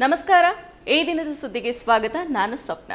ನಮಸ್ಕಾರ. ಈ ದಿನದ ಸುದ್ದಿಗೆ ಸ್ವಾಗತ. ನಾನು ಸ್ವಪ್ನ.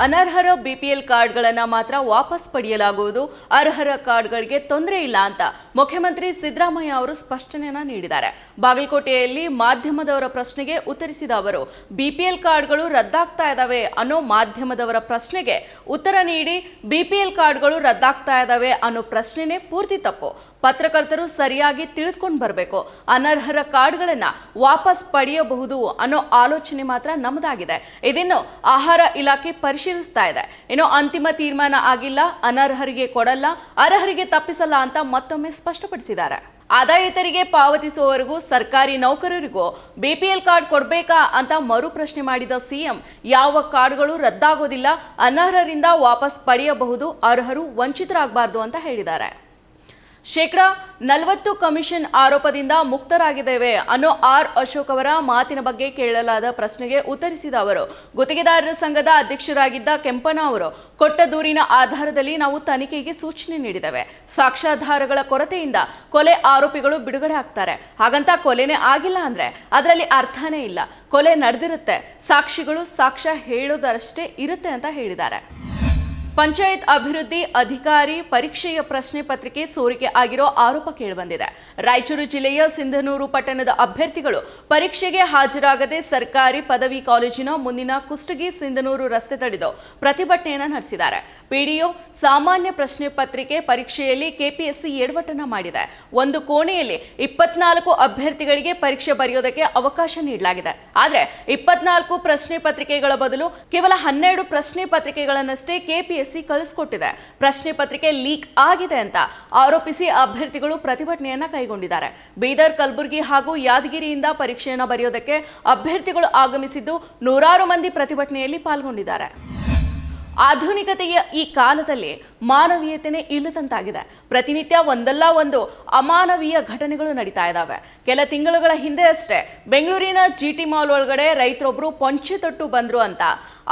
ಅನರ್ಹರ ಬಿಪಿಎಲ್ ಕಾರ್ಡ್ಗಳನ್ನು ಮಾತ್ರ ವಾಪಸ್ ಪಡೆಯಲಾಗುವುದು. ಅರ್ಹರ ಕಾರ್ಡ್ಗಳಿಗೆ ತೊಂದರೆ ಇಲ್ಲ ಅಂತ ಮುಖ್ಯಮಂತ್ರಿ ಸಿದ್ದರಾಮಯ್ಯ ಅವರು ಸ್ಪಷ್ಟನೆಯನ್ನ ನೀಡಿದ್ದಾರೆ. ಬಾಗಲಕೋಟೆಯಲ್ಲಿ ಮಾಧ್ಯಮದವರ ಪ್ರಶ್ನೆಗೆ ಉತ್ತರಿಸಿದ ಅವರು, ಬಿಪಿಎಲ್ ಕಾರ್ಡ್ಗಳು ರದ್ದಾಗ್ತಾ ಇದ್ದಾವೆ ಅನ್ನೋ ಮಾಧ್ಯಮದವರ ಪ್ರಶ್ನೆಗೆ ಉತ್ತರ ನೀಡಿ ಬಿಪಿಎಲ್ ಕಾರ್ಡ್ಗಳು ರದ್ದಾಗ್ತಾ ಇದ್ದಾವೆ ಅನ್ನೋ ಪ್ರಶ್ನೆನೇ ಪೂರ್ತಿ ತಪ್ಪು. ಪತ್ರಕರ್ತರು ಸರಿಯಾಗಿ ತಿಳಿದುಕೊಂಡು ಬರಬೇಕು. ಅನರ್ಹರ ಕಾರ್ಡ್ಗಳನ್ನ ವಾಪಸ್ ಪಡೆಯಬಹುದು ಅನ್ನೋ ಆಲೋಚನೆ ಮಾತ್ರ ನಮ್ಮದಾಗಿದೆ. ಇದನ್ನು ಆಹಾರ ಇಲಾಖೆ ಪರಿಶೀಲಿಸ್ತಾ ಇದೆ. ಇನ್ನು ಅಂತಿಮ ತೀರ್ಮಾನ ಆಗಿಲ್ಲ. ಅನರ್ಹರಿಗೆ ಕೊಡಲ್ಲ, ಅರ್ಹರಿಗೆ ತಪ್ಪಿಸಲ್ಲ ಅಂತ ಮತ್ತೊಮ್ಮೆ ಸ್ಪಷ್ಟಪಡಿಸಿದ್ದಾರೆ. ಆದಾಯ ತೆರಿಗೆ ಪಾವತಿಸುವವರೆಗೂ ಸರ್ಕಾರಿ ನೌಕರರಿಗೂ ಬಿಪಿಎಲ್ ಕಾರ್ಡ್ ಕೊಡಬೇಕಾ ಅಂತ ಮರು ಪ್ರಶ್ನೆ ಮಾಡಿದ ಸಿಎಂ, ಯಾವ ಕಾರ್ಡ್ಗಳು ರದ್ದಾಗೋದಿಲ್ಲ, ಅನರ್ಹರಿಂದ ವಾಪಸ್ ಪಡೆಯಬಹುದು, ಅರ್ಹರು ವಂಚಿತರಾಗಬಾರದು ಅಂತ ಹೇಳಿದ್ದಾರೆ. 40% ಕಮಿಷನ್ ಆರೋಪದಿಂದ ಮುಕ್ತರಾಗಿದ್ದೇವೆ ಅನ್ನೋ ಆರ್ ಅಶೋಕ್ ಅವರ ಮಾತಿನ ಬಗ್ಗೆ ಕೇಳಲಾದ ಪ್ರಶ್ನೆಗೆ ಉತ್ತರಿಸಿದ ಅವರು, ಗುತ್ತಿಗೆದಾರರ ಸಂಘದ ಅಧ್ಯಕ್ಷರಾಗಿದ್ದ ಕೆಂಪಣ್ಣ ಅವರು ಕೊಟ್ಟ ದೂರಿನ ಆಧಾರದಲ್ಲಿ ನಾವು ತನಿಖೆಗೆ ಸೂಚನೆ ನೀಡಿದ್ದೇವೆ. ಸಾಕ್ಷ್ಯಾಧಾರಗಳ ಕೊರತೆಯಿಂದ ಕೊಲೆ ಆರೋಪಿಗಳು ಬಿಡುಗಡೆ ಆಗ್ತಾರೆ. ಹಾಗಂತ ಕೊಲೆನೇ ಆಗಿಲ್ಲ ಅಂದ್ರೆ ಅದರಲ್ಲಿ ಅರ್ಥನೇ ಇಲ್ಲ. ಕೊಲೆ ನಡೆದಿರುತ್ತೆ, ಸಾಕ್ಷಿಗಳು ಸಾಕ್ಷ್ಯ ಹೇಳೋದರಷ್ಟೇ ಇರುತ್ತೆ ಅಂತ ಹೇಳಿದ್ದಾರೆ. ಪಂಚಾಯತ್ ಅಭಿವೃದ್ಧಿ ಅಧಿಕಾರಿ ಪರೀಕ್ಷೆಯ ಪ್ರಶ್ನೆ ಪತ್ರಿಕೆ ಸೋರಿಕೆ ಆಗಿರೋ ಆರೋಪ ಕೇಳಿಬಂದಿದೆ. ರಾಯಚೂರು ಜಿಲ್ಲೆಯ ಸಿಂಧನೂರು ಪಟ್ಟಣದ ಅಭ್ಯರ್ಥಿಗಳು ಪರೀಕ್ಷೆಗೆ ಹಾಜರಾಗದೆ ಸರ್ಕಾರಿ ಪದವಿ ಕಾಲೇಜಿನ ಮುಂದಿನ ಕುಷ್ಟಗಿ ಸಿಂಧನೂರು ರಸ್ತೆ ತಡೆದು ಪ್ರತಿಭಟನೆಯನ್ನು ನಡೆಸಿದ್ದಾರೆ. ಪಿಡಿಒ ಸಾಮಾನ್ಯ ಪ್ರಶ್ನೆ ಪತ್ರಿಕೆ ಪರೀಕ್ಷೆಯಲ್ಲಿ ಕೆಪಿಎಸ್ಸಿ ಎಡವಟ್ಟನ್ನ ಮಾಡಿದೆ. ಒಂದು ಕೋಣೆಯಲ್ಲಿ 24 ಅಭ್ಯರ್ಥಿಗಳಿಗೆ ಪರೀಕ್ಷೆ ಬರೆಯೋದಕ್ಕೆ ಅವಕಾಶ ನೀಡಲಾಗಿದೆ. ಆದರೆ 24 ಪ್ರಶ್ನೆ ಪತ್ರಿಕೆಗಳ ಬದಲು ಕೇವಲ 12 ಪ್ರಶ್ನೆ ಪತ್ರಿಕೆಗಳನ್ನಷ್ಟೇ ಕೆಪಿಎಸ್ಸಿ ಕಳಿಸಿಕೊಟ್ಟಿದೆ. ಪ್ರಶ್ನೆ ಪತ್ರಿಕೆ ಲೀಕ್ ಆಗಿದೆ ಅಂತ ಆರೋಪಿಸಿ ಅಭ್ಯರ್ಥಿಗಳು ಪ್ರತಿಭಟನೆಯನ್ನ ಕೈಗೊಂಡಿದ್ದಾರೆ. ಬೀದರ್, ಕಲಬುರಗಿ ಹಾಗೂ ಯಾದಗಿರಿಯಿಂದ ಪರೀಕ್ಷೆಯನ್ನು ಬರೆಯೋದಕ್ಕೆ ಅಭ್ಯರ್ಥಿಗಳು ಆಗಮಿಸಿದ್ದು ನೂರಾರು ಮಂದಿ ಪ್ರತಿಭಟನೆಯಲ್ಲಿ ಪಾಲ್ಗೊಂಡಿದ್ದಾರೆ. ಆಧುನಿಕತೆಯ ಈ ಕಾಲದಲ್ಲಿ ಮಾನವೀಯತೆನೇ ಇಲ್ಲದಂತಾಗಿದೆ. ಪ್ರತಿನಿತ್ಯ ಒಂದಲ್ಲ ಒಂದು ಅಮಾನವೀಯ ಘಟನೆಗಳು ನಡೀತಾ ಇದ್ದಾವೆ. ಕೆಲ ತಿಂಗಳುಗಳ ಹಿಂದೆ ಅಷ್ಟೇ ಬೆಂಗಳೂರಿನ ಜಿಟಿ ಮಾಲ್ ಒಳಗಡೆ ರೈತರೊಬ್ಬರು ಪೊಂಚೆ ತೊಟ್ಟು ಬಂದ್ರು ಅಂತ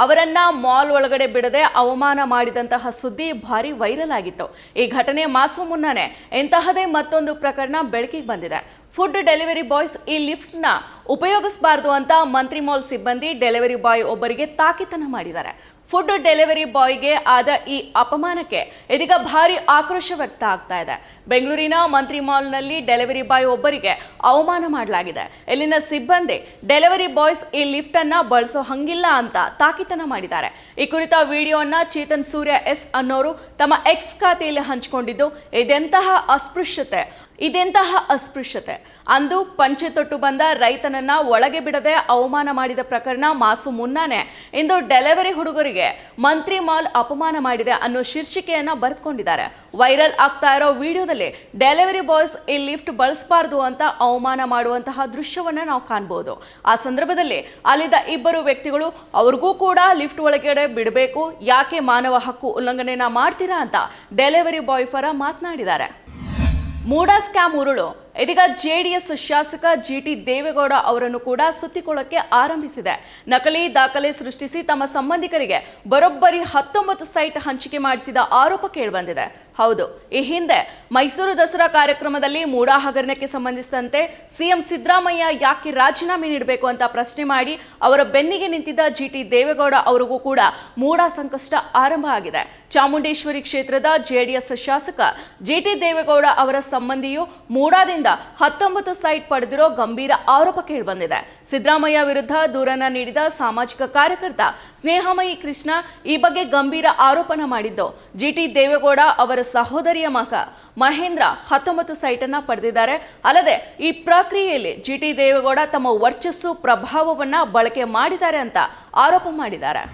ಅವರನ್ನ ಮಾಲ್ ಒಳಗಡೆ ಬಿಡದೆ ಅವಮಾನ ಮಾಡಿದಂತಹ ಸುದ್ದಿ ಭಾರಿ ವೈರಲ್ ಆಗಿತ್ತು. ಈ ಘಟನೆ ಮಾಸುವ ಮುನ್ನನೇ ಇಂತಹದೇ ಮತ್ತೊಂದು ಪ್ರಕರಣ ಬೆಳಕಿಗೆ ಬಂದಿದೆ. ಫುಡ್ ಡೆಲಿವರಿ ಬಾಯ್ಸ್ ಈ ಲಿಫ್ಟ್ನ ಉಪಯೋಗಿಸಬಾರದು ಅಂತ ಮಂತ್ರಿ ಮಾಲ್ ಸಿಬ್ಬಂದಿ ಡೆಲಿವರಿ ಬಾಯ್ ಒಬ್ಬರಿಗೆ ತಾಕೀತನ್ನ ಮಾಡಿದ್ದಾರೆ. ಫುಡ್ ಡೆಲಿವರಿ ಬಾಯ್ಗೆ ಆದ ಈ ಅಪಮಾನಕ್ಕೆ ಇದೀಗ ಭಾರಿ ಆಕ್ರೋಶ ವ್ಯಕ್ತ ಆಗ್ತಾ ಇದೆ. ಬೆಂಗಳೂರಿನ ಮಂತ್ರಿ ಮಾಲ್ನಲ್ಲಿ ಡೆಲಿವರಿ ಬಾಯ್ ಒಬ್ಬರಿಗೆ ಅವಮಾನ ಮಾಡಲಾಗಿದೆ. ಇಲ್ಲಿನ ಸಿಬ್ಬಂದಿ ಡೆಲಿವರಿ ಬಾಯ್ಸ್ ಈ ಲಿಫ್ಟ್ ಅನ್ನ ಬಳಸೋ ಹಂಗಿಲ್ಲ ಅಂತ ತಾಕೀತನ್ನ ಮಾಡಿದ್ದಾರೆ. ಈ ಕುರಿತ ವಿಡಿಯೋನ ಚೇತನ್ ಸೂರ್ಯ ಎಸ್ ಅನ್ನೋರು ತಮ್ಮ ಎಕ್ಸ್ ಖಾತೆಯಲ್ಲಿ ಹಂಚಿಕೊಂಡಿದ್ದು, ಇದೆಂತಹ ಅಸ್ಪೃಶ್ಯತೆ. ಅಂದು ಪಂಚೆ ತೊಟ್ಟು ಬಂದ ರೈತನನ್ನ ಒಳಗೆ ಬಿಡದೆ ಅವಮಾನ ಮಾಡಿದ ಪ್ರಕರಣ ಮಾಸು ಮುನ್ನಾನೆ ಇಂದು ಡೆಲಿವರಿ ಹುಡುಗರಿಗೆ ಮಂತ್ರಿ ಮಾಲ್ ಅಪಮಾನ ಮಾಡಿದೆ ಅನ್ನೋ ಶೀರ್ಷಿಕೆಯನ್ನ ಬರೆದುಕೊಂಡಿದ್ದಾರೆ. ವೈರಲ್ ಆಗ್ತಾ ಇರೋ ವಿಡಿಯೋದಲ್ಲಿ ಡೆಲಿವರಿ ಬಾಯ್ಸ್ ಈ ಲಿಫ್ಟ್ ಬಳಸಬಾರದು ಅಂತ ಅವಮಾನ ಮಾಡುವಂತಹ ದೃಶ್ಯವನ್ನ ನಾವು ಕಾಣಬಹುದು. ಆ ಸಂದರ್ಭದಲ್ಲಿ ಅಲ್ಲಿದ್ದ ಇಬ್ಬರು ವ್ಯಕ್ತಿಗಳು ಅವ್ರಿಗೂ ಕೂಡ ಲಿಫ್ಟ್ ಒಳಗಡೆ ಬಿಡಬೇಕು, ಯಾಕೆ ಮಾನವ ಹಕ್ಕು ಉಲ್ಲಂಘನೆಯನ್ನ ಮಾಡ್ತೀರಾ ಅಂತ ಡೆಲಿವರಿ ಬಾಯ್ ಪರ ಮಾತನಾಡಿದ್ದಾರೆ. ಮೂಡಾ ಸ್ಕ್ಯಾಮ್ ಉರುಳು ಇದೀಗ ಜೆಡಿಎಸ್ ಶಾಸಕ ಜಿಟಿ ದೇವೇಗೌಡ ಅವರನ್ನು ಕೂಡ ಸುತ್ತಿಕೊಳ್ಳಕ್ಕೆ ಆರಂಭಿಸಿದೆ. ನಕಲಿ ದಾಖಲೆ ಸೃಷ್ಟಿಸಿ ತಮ್ಮ ಸಂಬಂಧಿಕರಿಗೆ ಬರೋಬ್ಬರಿ 19 ಸೈಟ್ ಹಂಚಿಕೆ ಮಾಡಿಸಿದ ಆರೋಪ ಕೇಳಿಬಂದಿದೆ. ಹೌದು, ಈ ಹಿಂದೆ ಮೈಸೂರು ದಸರಾ ಕಾರ್ಯಕ್ರಮದಲ್ಲಿ ಮೂಡಾ ಹಗರಣಕ್ಕೆ ಸಂಬಂಧಿಸಿದಂತೆ ಸಿಎಂ ಸಿದ್ದರಾಮಯ್ಯ ಯಾಕೆ ರಾಜೀನಾಮೆ ನೀಡಬೇಕು ಅಂತ ಪ್ರಶ್ನೆ ಮಾಡಿ ಅವರ ಬೆನ್ನಿಗೆ ನಿಂತಿದ್ದ ಜಿಟಿ ದೇವೇಗೌಡ ಅವರಿಗೂ ಕೂಡ ಮೂಡಾ ಸಂಕಷ್ಟ ಆರಂಭ ಆಗಿದೆ. ಚಾಮುಂಡೇಶ್ವರಿ ಕ್ಷೇತ್ರದ ಜೆಡಿಎಸ್ ಶಾಸಕ ಜಿಟಿ ದೇವೇಗೌಡ ಅವರ ಸಂಬಂಧಿಯು ಮೂಡಾದಿಂದ 19 ಸೈಟ್ ಪಡೆದಿರೋ ಗಂಭೀರ ಆರೋಪ ಕೇಳಿಬಂದಿದೆ. ಸಿದ್ದರಾಮಯ್ಯ ವಿರುದ್ಧ ದೂರನ್ನ ನೀಡಿದ ಸಾಮಾಜಿಕ ಕಾರ್ಯಕರ್ತ ಸ್ನೇಹಮಯಿ ಕೃಷ್ಣ ಈ ಬಗ್ಗೆ ಗಂಭೀರ ಆರೋಪನ ಮಾಡಿದ್ದು, ಜಿಟಿ ದೇವೇಗೌಡ ಅವರ ಸಹೋದರಿಯ ಮಗ ಮಹೇಂದ್ರ 19 ಸೈಟ್ ಅನ್ನ ಪಡೆದಿದ್ದಾರೆ. ಅಲ್ಲದೆ ಈ ಪ್ರಕ್ರಿಯೆಯಲ್ಲಿ ಜಿಟಿ ದೇವೇಗೌಡ ತಮ್ಮ ವರ್ಚಸ್ಸು ಪ್ರಭಾವವನ್ನ ಬಳಕೆ ಮಾಡಿದ್ದಾರೆ ಅಂತ ಆರೋಪ ಮಾಡಿದ್ದಾರೆ.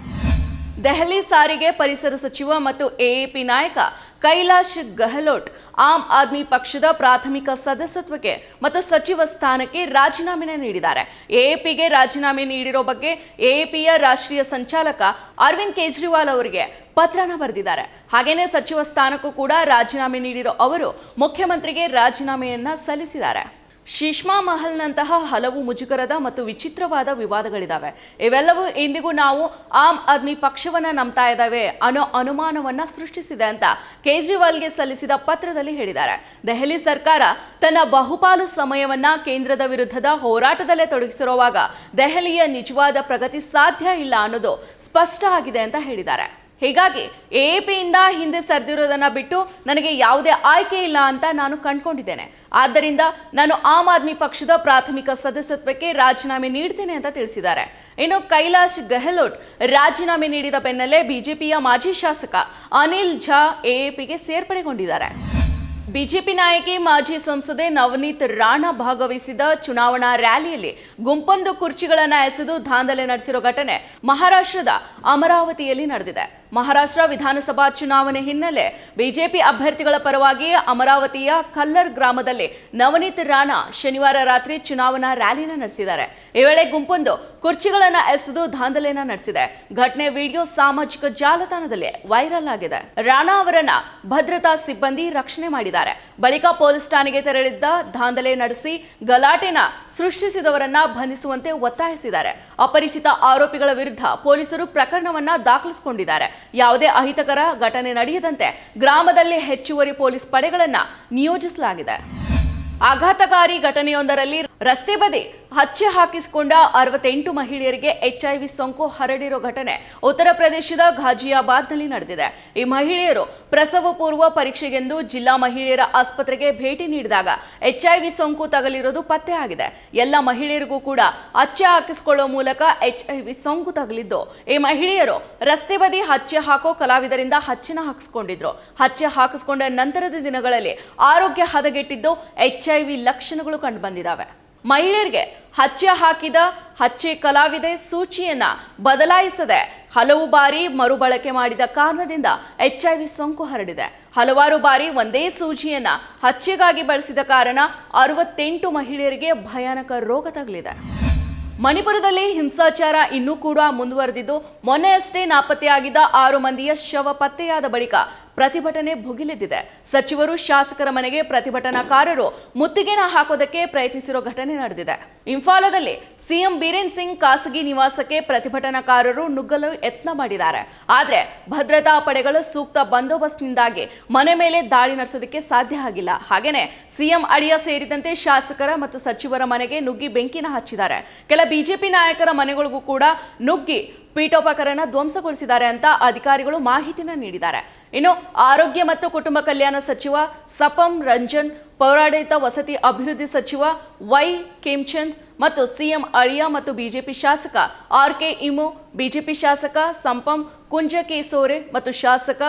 ದೆಹಲಿ ಸಾರಿಗೆ ಪರಿಸರ ಸಚಿವ ಮತ್ತು ಎಎಪಿ ನಾಯಕ ಕೈಲಾಶ್ ಗೆಹ್ಲೋಟ್ ಆಮ್ ಆದ್ಮಿ ಪಕ್ಷದ ಪ್ರಾಥಮಿಕ ಸದಸ್ಯತ್ವಕ್ಕೆ ಮತ್ತು ಸಚಿವ ಸ್ಥಾನಕ್ಕೆ ರಾಜೀನಾಮೆ ನೀಡಿದ್ದಾರೆ. ಎಎಪಿಗೆ ರಾಜೀನಾಮೆ ನೀಡಿರೋ ಬಗ್ಗೆ ಎಎಪಿಯ ರಾಷ್ಟ್ರೀಯ ಸಂಚಾಲಕ ಅರವಿಂದ್ ಕೇಜ್ರಿವಾಲ್ ಅವರಿಗೆ ಪತ್ರನ ಬರೆದಿದ್ದಾರೆ. ಹಾಗೇನೇ ಸಚಿವ ಸ್ಥಾನಕ್ಕೂ ಕೂಡ ರಾಜೀನಾಮೆ ನೀಡಿರೋ ಅವರು ಮುಖ್ಯಮಂತ್ರಿಗೆ ರಾಜೀನಾಮೆಯನ್ನ ಸಲ್ಲಿಸಿದ್ದಾರೆ. ಶಿಶ್ಮಾ ಮಹಲ್ನಂತಹ ಹಲವು ಮುಜುಗರದ ಮತ್ತು ವಿಚಿತ್ರವಾದ ವಿವಾದಗಳಿದಾವೆ. ಇವೆಲ್ಲವೂ ಇಂದಿಗೂ ನಾವು ಆಮ್ ಆದ್ಮಿ ಪಕ್ಷವನ್ನ ನಂಬ್ತಾ ಇದ್ದಾವೆ ಅನ್ನೋ ಅನುಮಾನವನ್ನ ಸೃಷ್ಟಿಸಿದೆ ಅಂತ ಕೇಜ್ರಿವಾಲ್ಗೆ ಸಲ್ಲಿಸಿದ ಪತ್ರದಲ್ಲಿ ಹೇಳಿದ್ದಾರೆ. ದೆಹಲಿ ಸರ್ಕಾರ ತನ್ನ ಬಹುಪಾಲು ಸಮಯವನ್ನ ಕೇಂದ್ರದ ವಿರುದ್ಧದ ಹೋರಾಟದಲ್ಲೇ ತೊಡಗಿಸಿರುವಾಗ ದೆಹಲಿಯ ನಿಜವಾದ ಪ್ರಗತಿ ಸಾಧ್ಯ ಇಲ್ಲ ಅನ್ನೋದು ಸ್ಪಷ್ಟ ಆಗಿದೆ ಅಂತ ಹೇಳಿದ್ದಾರೆ. ಹೀಗಾಗಿ ಎಎಪಿಯಿಂದ ಹಿಂದೆ ಸರಿದಿರೋದನ್ನ ಬಿಟ್ಟು ನನಗೆ ಯಾವುದೇ ಆಯ್ಕೆ ಇಲ್ಲ ಅಂತ ನಾನು ಕಂಡುಕೊಂಡಿದ್ದೇನೆ. ಆದ್ದರಿಂದ ನಾನು ಆಮ್ ಆದ್ಮಿ ಪಕ್ಷದ ಪ್ರಾಥಮಿಕ ಸದಸ್ಯತ್ವಕ್ಕೆ ರಾಜೀನಾಮೆ ನೀಡ್ತೇನೆ ಅಂತ ತಿಳಿಸಿದ್ದಾರೆ. ಇನ್ನು ಕೈಲಾಶ್ ಗೆಹ್ಲೋಟ್ ರಾಜೀನಾಮೆ ನೀಡಿದ ಬೆನ್ನಲ್ಲೇ ಬಿಜೆಪಿಯ ಮಾಜಿ ಶಾಸಕ ಅನಿಲ್ ಝಾ ಎಎಪಿಗೆ ಸೇರ್ಪಡೆಗೊಂಡಿದ್ದಾರೆ. ಬಿಜೆಪಿ ನಾಯಕಿ ಮಾಜಿ ಸಂಸದೆ ನವನೀತ್ ರಾಣಾ ಭಾಗವಹಿಸಿದ ಚುನಾವಣಾ ರ್ಯಾಲಿಯಲ್ಲಿ ಗುಂಪೊಂದು ಕುರ್ಚಿಗಳನ್ನು ಎಸೆದು ದಾಂಧಲೆ ನಡೆಸಿರೋ ಘಟನೆ ಮಹಾರಾಷ್ಟ್ರದ ಅಮರಾವತಿಯಲ್ಲಿ ನಡೆದಿದೆ. ಮಹಾರಾಷ್ಟ್ರ ವಿಧಾನಸಭಾ ಚುನಾವಣೆ ಹಿನ್ನೆಲೆ ಬಿಜೆಪಿ ಅಭ್ಯರ್ಥಿಗಳ ಪರವಾಗಿ ಅಮರಾವತಿಯ ಕಲ್ಲರ್ ಗ್ರಾಮದಲ್ಲಿ ನವನೀತ್ ರಾಣಾ ಶನಿವಾರ ರಾತ್ರಿ ಚುನಾವಣಾ ರ್ಯಾಲಿನ ನಡೆಸಿದ್ದಾರೆ. ಈ ವೇಳೆ ಗುಂಪೊಂದು ಕುರ್ಚಿಗಳನ್ನು ಎಸೆದು ದಾಂಧಲೆಯನ್ನ ನಡೆಸಿದೆ. ಘಟನೆ ವಿಡಿಯೋ ಸಾಮಾಜಿಕ ಜಾಲತಾಣದಲ್ಲಿ ವೈರಲ್ ಆಗಿದೆ. ರಾಣಾ ಅವರನ್ನ ಭದ್ರತಾ ಸಿಬ್ಬಂದಿ ರಕ್ಷಣೆ ಮಾಡಿದ್ದಾರೆ. ಬಳಿಕ ಪೊಲೀಸ್ ಠಾಣೆಗೆ ತೆರಳಿದ್ದ ದಾಂಧಲೆ ನಡೆಸಿ ಗಲಾಟೆನ ಸೃಷ್ಟಿಸಿದವರನ್ನ ಬಂಧಿಸುವಂತೆ ಒತ್ತಾಯಿಸಿದ್ದಾರೆ. ಅಪರಿಚಿತ ಆರೋಪಿಗಳ ವಿರುದ್ಧ ಪೊಲೀಸರು ಪ್ರಕರಣವನ್ನ ದಾಖಲಿಸಿಕೊಂಡಿದ್ದಾರೆ. ಯಾವುದೇ ಅಹಿತಕರ ಘಟನೆ ನಡೆಯದಂತೆ ಗ್ರಾಮದಲ್ಲಿ ಹೆಚ್ಚುವರಿ ಪೊಲೀಸ್ ಪಡೆಗಳನ್ನ ನಿಯೋಜಿಸಲಾಗಿದೆ. ಆಘಾತಕಾರಿ ಘಟನೆಯೊಂದರಲ್ಲಿ ರಸ್ತೆ ಬದಿ ಹಚ್ಚೆ ಹಾಕಿಸಿಕೊಂಡ 68 ಮಹಿಳೆಯರಿಗೆ HIV ಸೋಂಕು ಹರಡಿರೋ ಘಟನೆ ಉತ್ತರ ಪ್ರದೇಶದ ಘಾಜಿಯಾಬಾದ್ನಲ್ಲಿ ನಡೆದಿದೆ. ಈ ಮಹಿಳೆಯರು ಪ್ರಸವ ಪೂರ್ವ ಪರೀಕ್ಷೆಗೆಂದು ಜಿಲ್ಲಾ ಮಹಿಳೆಯರ ಆಸ್ಪತ್ರೆಗೆ ಭೇಟಿ ನೀಡಿದಾಗ HIV ಸೋಂಕು ತಗುಲಿರೋದು ಪತ್ತೆಯಾಗಿದೆ. ಎಲ್ಲ ಮಹಿಳೆಯರಿಗೂ ಕೂಡ ಹಚ್ಚೆ ಹಾಕಿಸಿಕೊಳ್ಳುವ ಮೂಲಕ HIV ಸೋಂಕು ತಗುಲಿದ್ದು, ಈ ಮಹಿಳೆಯರು ರಸ್ತೆ ಬದಿ ಹಚ್ಚೆ ಹಾಕೋ ಕಲಾವಿದರಿಂದ ಹಚ್ಚೆನ ಹಾಕಿಸಿಕೊಂಡಿದ್ರು. ಹಚ್ಚೆ ಹಾಕಿಸಿಕೊಂಡ ನಂತರದ ದಿನಗಳಲ್ಲಿ ಆರೋಗ್ಯ ಹದಗೆಟ್ಟಿದ್ದು HIV ಲಕ್ಷಣಗಳು ಕಂಡುಬಂದಿದ್ದಾವೆ. ಮಹಿಳೆಯರಿಗೆ ಹಚ್ಚೆ ಹಾಕಿದ ಹಚ್ಚೆ ಕಲಾವಿದೆ ಸೂಚಿಯನ್ನ ಬದಲಾಯಿಸದೆ ಹಲವು ಬಾರಿ ಮರುಬಳಕೆ ಮಾಡಿದ ಕಾರಣದಿಂದ HIV ಸೋಂಕು ಹರಡಿದೆ. ಹಲವಾರು ಬಾರಿ ಒಂದೇ ಸೂಜಿಯನ್ನ ಹಚ್ಚೆಗಾಗಿ ಬಳಸಿದ ಕಾರಣ 68 ಮಹಿಳೆಯರಿಗೆ ಭಯಾನಕ ರೋಗ ತಗುಲಿದೆ. ಮಣಿಪುರದಲ್ಲಿ ಹಿಂಸಾಚಾರ ಇನ್ನೂ ಕೂಡ ಮುಂದುವರೆದಿದ್ದು, ಮೊನ್ನೆಯಷ್ಟೇ ನಾಪತ್ತೆಯಾಗಿದ್ದ 6 ಮಂದಿಯ ಶವ ಪತ್ತೆಯಾದ ಬಳಿಕ ಪ್ರತಿಭಟನೆ ಭುಗಿಲೆದ್ದಿದೆ. ಸಚಿವರು ಶಾಸಕರ ಮನೆಗೆ ಪ್ರತಿಭಟನಾಕಾರರು ಮುತ್ತಿಗೆನ ಹಾಕೋದಕ್ಕೆ ಪ್ರಯತ್ನಿಸಿರೋ ಘಟನೆ ನಡೆದಿದೆ. ಇಂಫಾಲದಲ್ಲಿ ಸಿಎಂ ಬೀರೇನ್ ಸಿಂಗ್ ಖಾಸಗಿ ನಿವಾಸಕ್ಕೆ ಪ್ರತಿಭಟನಾಕಾರರು ನುಗ್ಗಲು ಯತ್ನ ಮಾಡಿದ್ದಾರೆ. ಆದ್ರೆ ಭದ್ರತಾ ಪಡೆಗಳು ಸೂಕ್ತ ಬಂದೋಬಸ್ತ್ನಿಂದಾಗಿ ಮನೆ ಮೇಲೆ ದಾಳಿ ನಡೆಸೋದಕ್ಕೆ ಸಾಧ್ಯ ಆಗಿಲ್ಲ. ಹಾಗೇನೆ ಸಿಎಂ ಅಳಿಯ ಸೇರಿದಂತೆ ಶಾಸಕರ ಮತ್ತು ಸಚಿವರ ಮನೆಗೆ ನುಗ್ಗಿ ಬೆಂಕಿನ ಹಚ್ಚಿದ್ದಾರೆ. ಕೆಲ ಬಿಜೆಪಿ ನಾಯಕರ ಮನೆಗಳಿಗೂ ಕೂಡ ನುಗ್ಗಿ ಪೀಠೋಪಕರಣ ಧ್ವಂಸಗೊಳಿಸಿದ್ದಾರೆ ಅಂತ ಅಧಿಕಾರಿಗಳು ಮಾಹಿತಿನ ನೀಡಿದ್ದಾರೆ. ಇನ್ನು ಆರೋಗ್ಯ ಮತ್ತು ಕುಟುಂಬ ಕಲ್ಯಾಣ ಸಚಿವ ಸಪಂ ರಂಜನ್, ಪೌರಾಡಳಿತ ವಸತಿ ಅಭಿವೃದ್ಧಿ ಸಚಿವ ವೈ ಖೇಮ್ಚಂದ್ ಮತ್ತು ಸಿಎಂ ಅಳಿಯ ಮತ್ತು ಬಿಜೆಪಿ ಶಾಸಕ RK ಇಮೋ, ಬಿಜೆಪಿ ಶಾಸಕ ಸಂಪಂ ಕುಂಜಕೇಸೋರೆ ಮತ್ತು ಶಾಸಕ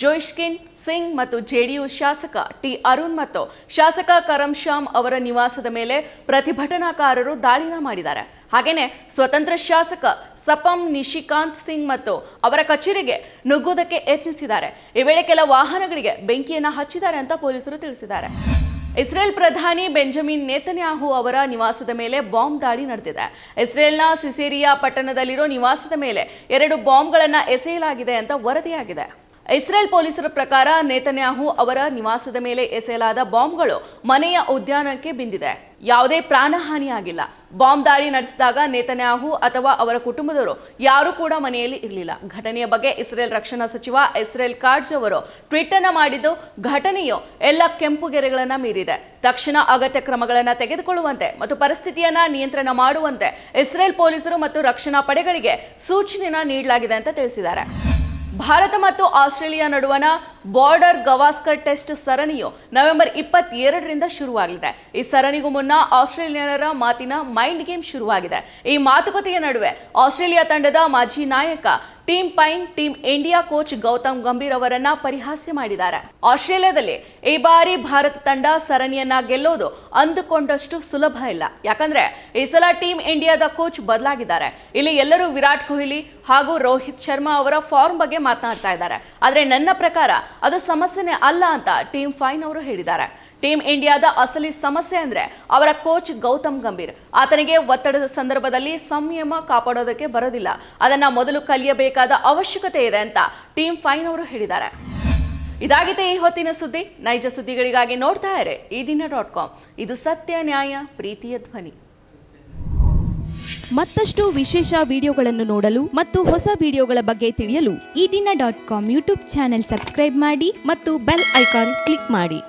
ಜೋಯ್ಶ್ಕಿನ್ ಸಿಂಗ್ ಮತ್ತು JDU ಶಾಸಕ T ಅರುಣ್ ಮತ್ತು ಶಾಸಕ ಕರಮ್ ಶ್ಯಾಮ್ ಅವರ ನಿವಾಸದ ಮೇಲೆ ಪ್ರತಿಭಟನಾಕಾರರು ದಾಳಿನ ಮಾಡಿದ್ದಾರೆ. ಹಾಗೇನೆ ಸ್ವತಂತ್ರ ಶಾಸಕ ಸಪಂ ನಿಶಿಕಾಂತ್ ಸಿಂಗ್ ಮತ್ತು ಅವರ ಕಚೇರಿಗೆ ನುಗ್ಗೋದಕ್ಕೆ ಯತ್ನಿಸಿದ್ದಾರೆ. ಈ ವೇಳೆ ಕೆಲ ವಾಹನಗಳಿಗೆ ಬೆಂಕಿಯನ್ನ ಹಚ್ಚಿದ್ದಾರೆ ಅಂತ ಪೊಲೀಸರು ತಿಳಿಸಿದ್ದಾರೆ. ಇಸ್ರೇಲ್ ಪ್ರಧಾನಿ ಬೆಂಜಮಿನ್ ನೇತನ್ಯಾಹು ಅವರ ನಿವಾಸದ ಮೇಲೆ ಬಾಂಬ್ ದಾಳಿ ನಡೆದಿದೆ. ಇಸ್ರೇಲ್ನ ಸಿಸೇರಿಯಾ ಪಟ್ಟಣದಲ್ಲಿರೋ ನಿವಾಸದ ಮೇಲೆ 2 ಬಾಂಬ್ಗಳನ್ನು ಎಸೆಯಲಾಗಿದೆ ಅಂತ ವರದಿಯಾಗಿದೆ. ಇಸ್ರೇಲ್ ಪೊಲೀಸರ ಪ್ರಕಾರ ನೇತನ್ಯಾಹು ಅವರ ನಿವಾಸದ ಮೇಲೆ ಎಸೆಯಲಾದ ಬಾಂಬ್ಗಳು ಮನೆಯ ಉದ್ಯಾನಕ್ಕೆ ಬಿದ್ದಿದೆ. ಯಾವುದೇ ಪ್ರಾಣಹಾನಿಯಾಗಿಲ್ಲ. ಬಾಂಬ್ ದಾಳಿ ನಡೆಸಿದಾಗ ನೇತನ್ಯಾಹು ಅಥವಾ ಅವರ ಕುಟುಂಬದವರು ಯಾರೂ ಕೂಡ ಮನೆಯಲ್ಲಿ ಇರಲಿಲ್ಲ. ಘಟನೆಯ ಬಗ್ಗೆ ಇಸ್ರೇಲ್ ರಕ್ಷಣಾ ಸಚಿವ ಇಸ್ರೇಲ್ ಕಾಟ್ಜ್ ಅವರು ಟ್ವೀಟ್ ಅನ್ನು ಮಾಡಿದ್ದು, ಘಟನೆಯು ಎಲ್ಲ ಕೆಂಪುಗೆರೆಗಳನ್ನು ಮೀರಿದೆ. ತಕ್ಷಣ ಅಗತ್ಯ ಕ್ರಮಗಳನ್ನು ತೆಗೆದುಕೊಳ್ಳುವಂತೆ ಮತ್ತು ಪರಿಸ್ಥಿತಿಯನ್ನ ನಿಯಂತ್ರಣ ಮಾಡುವಂತೆ ಇಸ್ರೇಲ್ ಪೊಲೀಸರು ಮತ್ತು ರಕ್ಷಣಾ ಪಡೆಗಳಿಗೆ ಸೂಚನೆಯನ್ನು ನೀಡಲಾಗಿದೆ ಅಂತ ತಿಳಿಸಿದ್ದಾರೆ. ಭಾರತ ಮತ್ತು ಆಸ್ಟ್ರೇಲಿಯಾ ನಡುವಣ ಬಾರ್ಡರ್ ಗವಾಸ್ಕರ್ ಟೆಸ್ಟ್ ಸರಣಿಯು ನವೆಂಬರ್ 22ರಿಂದ ಶುರುವಾಗಲಿದೆ. ಈ ಸರಣಿಗೂ ಮುನ್ನ ಆಸ್ಟ್ರೇಲಿಯನ್ನರ ಮಾತಿನ ಮೈಂಡ್ ಗೇಮ್ ಶುರುವಾಗಿದೆ. ಈ ಮಾತುಕತೆಯ ನಡುವೆ ಆಸ್ಟ್ರೇಲಿಯಾ ತಂಡದ ಮಾಜಿ ನಾಯಕ Tim Paine team India coach Gautam Gambhir ಅವರನ್ನ ಪರಿಹಾಸ್ಯ ಮಾಡಿದ್ದಾರೆ. ಆಸ್ಟ್ರೇಲಿಯಾದಲ್ಲಿ ಈ ಬಾರಿ ಭಾರತ ತಂಡ ಸರಣಿಯನ್ನ ಗೆಲ್ಲೋದು ಅಂದುಕೊಂಡಷ್ಟು ಸುಲಭ ಇಲ್ಲ. ಯಾಕಂದ್ರೆ ಈ ಸಲ ಟೀಮ್ ಇಂಡಿಯಾದ ಕೋಚ್ ಬದಲಾಗಿದ್ದಾರೆ. ಇಲ್ಲಿ ಎಲ್ಲರೂ ವಿರಾಟ್ ಕೊಹ್ಲಿ ಹಾಗೂ ರೋಹಿತ್ ಶರ್ಮಾ ಅವರ ಫಾರ್ಮ್ ಬಗ್ಗೆ ಮಾತನಾಡ್ತಾ ಇದ್ದಾರೆ. ಆದ್ರೆ ನನ್ನ ಪ್ರಕಾರ ಅದು ಸಮಸ್ಯೆನೇ ಅಲ್ಲ ಅಂತ ಟೀಮ್ ಫೈನ್ ಅವರು ಹೇಳಿದ್ದಾರೆ. ಟೀಮ್ ಇಂಡಿಯಾದ ಅಸಲಿ ಸಮಸ್ಯೆ ಅಂದ್ರೆ ಅವರ ಕೋಚ್ ಗೌತಮ್ ಗಂಭೀರ್. ಆತನಿಗೆ ಒತ್ತಡದ ಸಂದರ್ಭದಲ್ಲಿ ಸಂಯಮ ಕಾಪಾಡೋದಕ್ಕೆ ಬರೋದಿಲ್ಲ. ಅದನ್ನ ಮೊದಲು ಕಲಿಯಬೇಕಾದ ಅವಶ್ಯಕತೆ ಇದೆ ಅಂತ ಟೀಮ್ ಫೈನ್ ಅವರು ಹೇಳಿದ್ದಾರೆ. ಇದಾಗಿದೆ ಈ ಹೊತ್ತಿನ ಸುದ್ದಿ. ನೈಜ ಸುದ್ದಿಗಳಿಗಾಗಿ ನೋಡ್ತಾ ಇರಿ ಈ ದಿನ.com. ಇದು ಸತ್ಯ, ನ್ಯಾಯ, ಪ್ರೀತಿಯ ಧ್ವನಿ. ಮತ್ತಷ್ಟು ವಿಶೇಷ ವಿಡಿಯೋಗಳನ್ನು ನೋಡಲು ಮತ್ತು ಹೊಸ ವಿಡಿಯೋಗಳ ಬಗ್ಗೆ ತಿಳಿಯಲು ಈ ದಿನ.com ಯೂಟ್ಯೂಬ್ ಚಾನೆಲ್ ಸಬ್ಸ್ಕ್ರೈಬ್ ಮಾಡಿ ಮತ್ತು ಬೆಲ್ ಐಕಾನ್ ಕ್ಲಿಕ್ ಮಾಡಿ.